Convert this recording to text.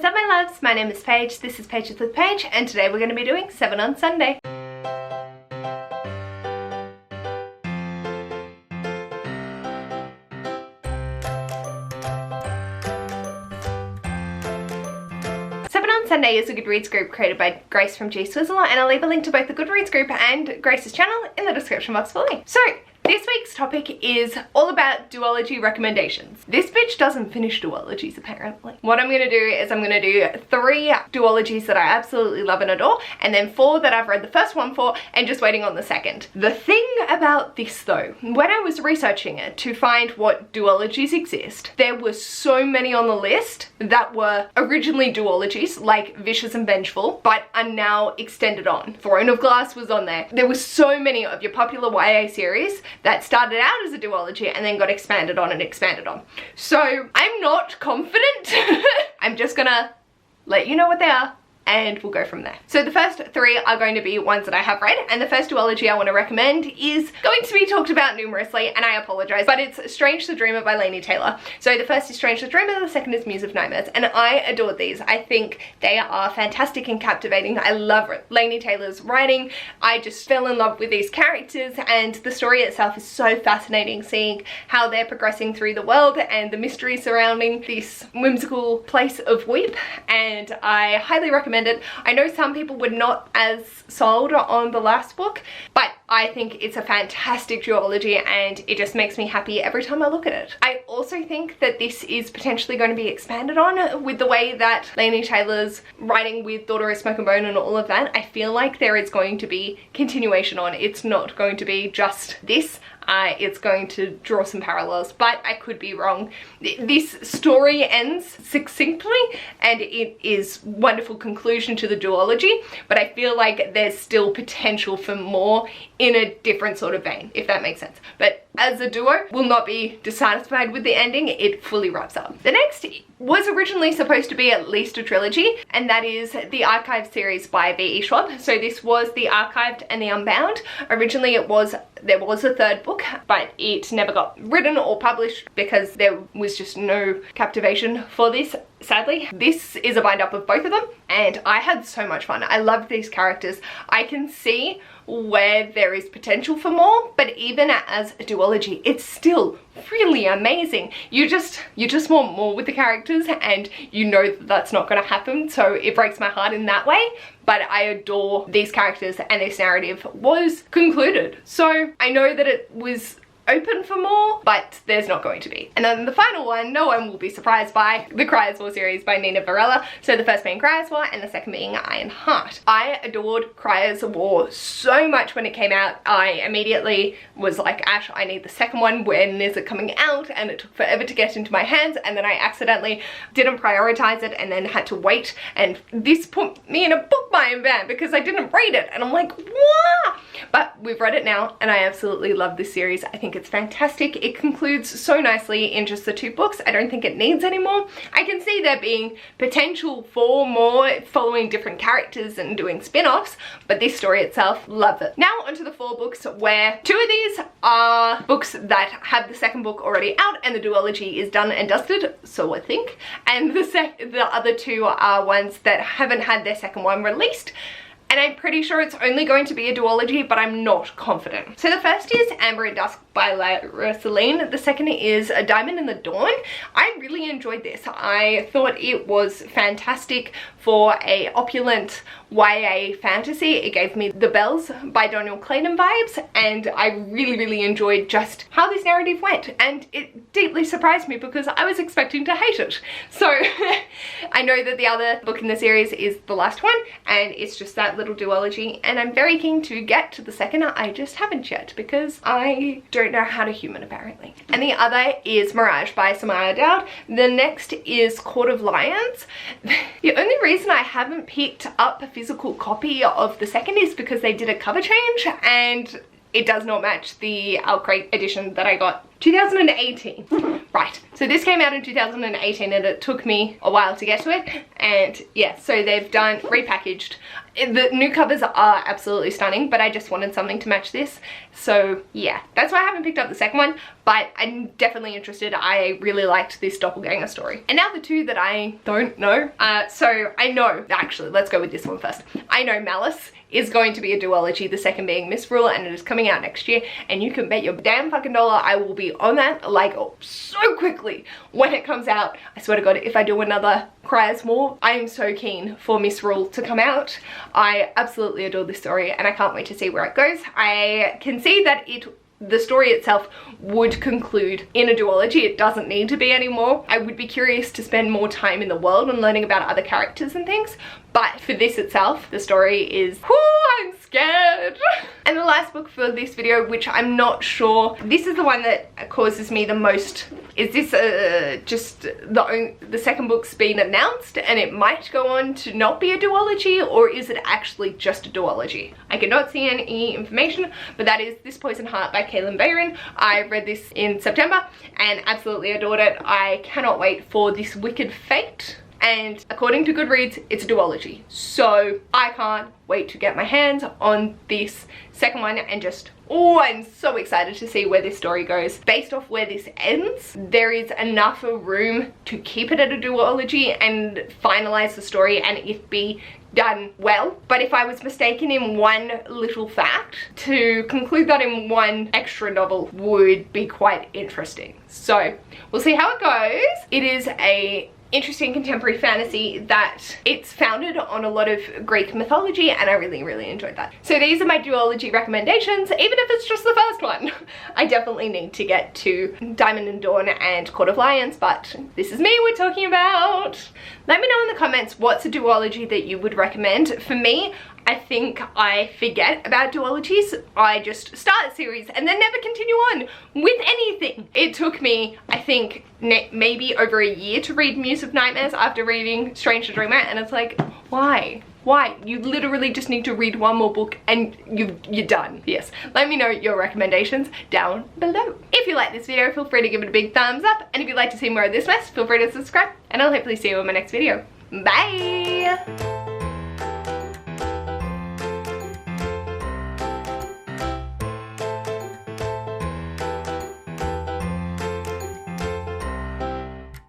What's up my loves, my name is Paige, this is Pages with Paige, and today we're going to be doing 7 on Sunday. Sunday is a Goodreads group created by Grace from G Swizzle, and I'll leave a link to both the Goodreads group and Grace's channel in the description box below. So, this week's topic is all about duology recommendations. This bitch doesn't finish duologies apparently. What I'm going to do is I'm going to do 3 duologies that I absolutely love and adore, and then 4 that I've read the first one for and just waiting on the second. The thing about this though, when I was researching it to find what duologies exist, there were so many on the list that were originally duologies like Vicious and Vengeful but are now extended on. Throne of Glass was on there. There were so many of your popular YA series that started out as a duology and then got expanded on and expanded on. So I'm not confident. I'm just gonna let you know what they are and we'll go from there. So the first 3 are going to be ones that I have read, and the first duology I want to recommend is going to be talked about numerously, and I apologize, but it's Strange the Dreamer by Laini Taylor. So the first is Strange the Dreamer, the second is Muse of Nightmares, and I adored these. I think they are fantastic and captivating. I love Laini Taylor's writing. I just fell in love with these characters, and the story itself is so fascinating, seeing how they're progressing through the world and the mystery surrounding this whimsical place of weep, and I highly recommend it. I know some people were not as sold on the last book, but I think it's a fantastic duology and it just makes me happy every time I look at it. I also think that this is potentially going to be expanded on with the way that Laini Taylor's writing with Daughter of Smoke and Bone and all of that. I feel like there is going to be continuation on. It's not going to be just this. It's going to draw some parallels, but I could be wrong. This story ends succinctly and it is wonderful conclusion to the duology, but I feel like there's still potential for more in a different sort of vein, if that makes sense. But as a duo, will not be dissatisfied with the ending. It fully wraps up. The next was originally supposed to be at least a trilogy, and that is the Archived series by V.E. Schwab. So this was the Archived and the Unbound. Originally there was a 3rd book, but it never got written or published because there was just no captivation for this, sadly. This is a bind up of both of them, and I had so much fun. I loved these characters. I can see where there is potential for more, but even as a duology, it's still really amazing. You just want more with the characters, and you know that that's not going to happen, so it breaks my heart in that way. But I adore these characters and this narrative was concluded. So I know that it was open for more, but there's not going to be. And then the final one, no one will be surprised by, the Criers War series by Nina Varela. So the first being Criers War and the second being Iron Heart. I adored Criers War so much when it came out. I immediately was like, Ash, I need the second one. When is it coming out? And it took forever to get into my hands, and then I accidentally didn't prioritize it and then had to wait, and this put me in a bookbuying ban because I didn't read it, and I'm like, what? But we've read it now and I absolutely love this series. I think it's fantastic. It concludes so nicely in just the 2 books. I don't think it needs any more. I can see there being potential for more, following different characters and doing spin-offs, but this story itself, love it. Now onto the 4 books, where 2 of these are books that have the second book already out and the duology is done and dusted, so I think, and the other 2 are ones that haven't had their second one released. And I'm pretty sure it's only going to be a duology, but I'm not confident. So the first is Amber and Dusk by Lara Celine. The second is A Diamond in the Dawn. I really enjoyed this. I thought it was fantastic for a opulent YA fantasy. It gave me The Bells by Daniel Clayton vibes, and I really enjoyed just how this narrative went, and it deeply surprised me because I was expecting to hate it. So I know that the other book in the series is the last one, and it's just that little duology, and I'm very keen to get to the second. I just haven't yet because I don't know how to human apparently. And the other is Mirage by Samaya Dowd. The next is Court of Lions. The only reason I haven't picked up a physical copy of the second is because they did a cover change and it does not match the Crate edition that I got 2018. Right, so this came out in 2018 and it took me a while to get to it, and yeah, so they've done repackaged The new covers are absolutely stunning, but I just wanted something to match this. So yeah, that's why I haven't picked up the second one, but I'm definitely interested. I really liked this doppelganger story. And now the two that I don't know. So I know, actually, let's go with this one first. I know Malice is going to be a duology, the second being Misrule, and it is coming out next year, and you can bet your damn fucking dollar I will be on that like so quickly when it comes out. I swear to God, if I do another Criers more, I am so keen for Misrule to come out. I absolutely adore this story and I can't wait to see where it goes. I can see that the story itself would conclude in a duology. It doesn't need to be anymore. I would be curious to spend more time in the world and learning about other characters and things, but for this itself, the story is, whoo, I'm scared. And the last book for this video, which I'm not sure, this is the one that causes me the most. Is this just the second book's been announced and it might go on to not be a duology, or is it actually just a duology? I cannot see any information, but that is This Poison Heart by Kaylin Bayron. I read this in September and absolutely adored it. I cannot wait for This Wicked Fate. And according to Goodreads, it's a duology. So I can't wait to get my hands on this second one and just, oh, I'm so excited to see where this story goes. Based off where this ends, there is enough room to keep it at a duology and finalize the story and it be done well. But if I was mistaken in one little fact, to conclude that in one extra novel would be quite interesting. So we'll see how it goes. It is a interesting contemporary fantasy that it's founded on a lot of Greek mythology, and I really enjoyed that. So these are my duology recommendations, even if it's just the first one. I definitely need to get to Diamond and Dawn and Court of Lions, but this is me we're talking about. Let me know in the comments what's a duology that you would recommend. For me, I think I forget about duologies. I just start a series and then never continue on with anything. It took me, I think, maybe over a year to read Muse of Nightmares after reading Strange to Dreamer, and it's like, why? Why? You literally just need to read one more book and you're done. Yes, let me know your recommendations down below. If you like this video, feel free to give it a big thumbs up, and if you'd like to see more of this mess, feel free to subscribe, and I'll hopefully see you in my next video. Bye!